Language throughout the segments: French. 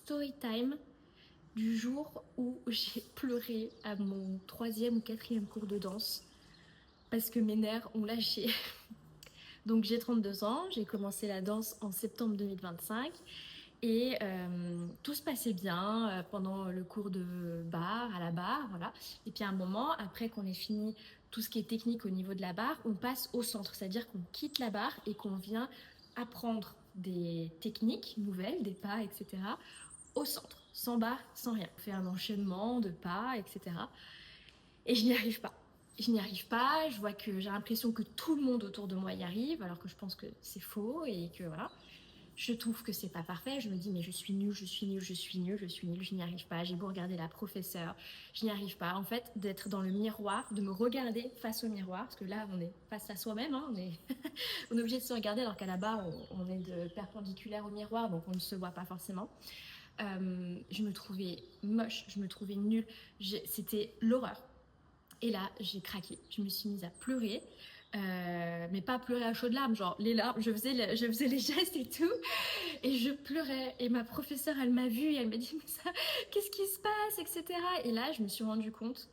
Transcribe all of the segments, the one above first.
story time du jour où j'ai pleuré à mon 3e ou 4e cours de danse parce que mes nerfs ont lâché. Donc j'ai 32 ans, j'ai commencé la danse en septembre 2025 et tout se passait bien pendant le cours de barre, à la barre, voilà. Et puis à un moment, après qu'on ait fini tout ce qui est technique au niveau de la barre, on passe au centre, c'est-à-dire qu'on quitte la barre et qu'on vient apprendre des techniques nouvelles, des pas, etc. au centre, sans barre, sans rien. On fait un enchaînement de pas, etc. Et je n'y arrive pas. Je n'y arrive pas, je vois que j'ai l'impression que tout le monde autour de moi y arrive, alors que je pense que c'est faux et que voilà. Je trouve que c'est pas parfait, je me dis mais je suis nulle, je suis nulle, je suis nulle, je suis nulle, je n'y arrive pas, j'ai beau regarder la professeure, je n'y arrive pas. En fait, d'être dans le miroir, de me regarder face au miroir, parce que là on est face à soi-même, hein, on est obligé de se regarder alors qu'à la barre on est de perpendiculaire au miroir, donc on ne se voit pas forcément. Je me trouvais moche, je me trouvais nulle, c'était l'horreur. Et là, j'ai craqué. Je me suis mise à pleurer. Mais pas pleurer à chaudes larmes, genre les larmes, je faisais les gestes et tout. Et je pleurais. Et ma professeure, elle m'a vue et elle m'a dit, mais ça, qu'est-ce qui se passe, etc. Et là, je me suis rendu compte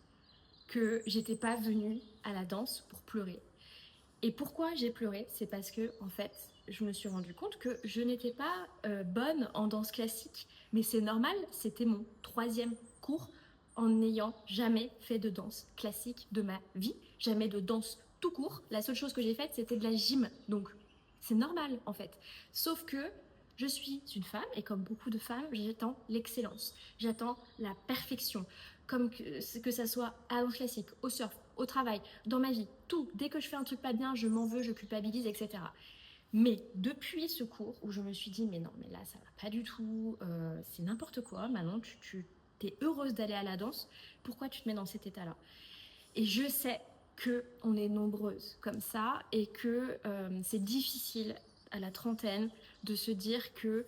que j'étais pas venue à la danse pour pleurer. Et pourquoi j'ai pleuré? C'est parce que, en fait, je me suis rendu compte que je n'étais pas bonne en danse classique. Mais c'est normal, c'était mon 3e cours en n'ayant jamais fait de danse classique de ma vie, jamais de danse tout court. La seule chose que j'ai faite, c'était de la gym. Donc, c'est normal, en fait. Sauf que je suis une femme et comme beaucoup de femmes, j'attends l'excellence. J'attends la perfection. Comme que ça soit à danse classique, au surf, au travail, dans ma vie, tout. Dès que je fais un truc pas bien, je m'en veux, je culpabilise, etc. Mais depuis ce cours où je me suis dit, mais non, mais là, ça va pas du tout, c'est n'importe quoi, Manon, tu es heureuse d'aller à la danse, pourquoi tu te mets dans cet état-là? Et je sais qu'on est nombreuses comme ça et que c'est difficile à la trentaine de se dire que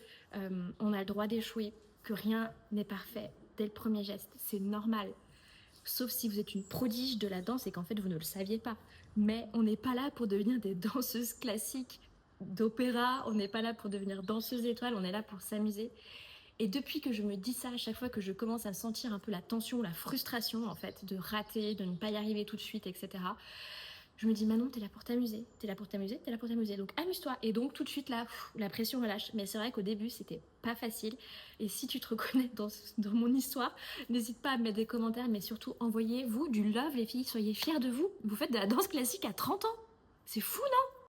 on a le droit d'échouer, que rien n'est parfait dès le premier geste, c'est normal. Sauf si vous êtes une prodige de la danse et qu'en fait vous ne le saviez pas. Mais on n'est pas là pour devenir des danseuses classiques d'opéra, on n'est pas là pour devenir danseuse étoile, on est là pour s'amuser. Et depuis que je me dis ça, à chaque fois que je commence à sentir un peu la tension, la frustration en fait, de rater, de ne pas y arriver tout de suite, etc., je me dis Manon, t'es là pour t'amuser, t'es là pour t'amuser, t'es là pour t'amuser, donc amuse-toi. Et donc tout de suite là, la pression relâche. Mais c'est vrai qu'au début c'était pas facile. Et si tu te reconnais dans mon histoire, n'hésite pas à me mettre des commentaires, mais surtout envoyez-vous du love les filles, soyez fiers de vous. Vous faites de la danse classique à 30 ans. C'est fou, non?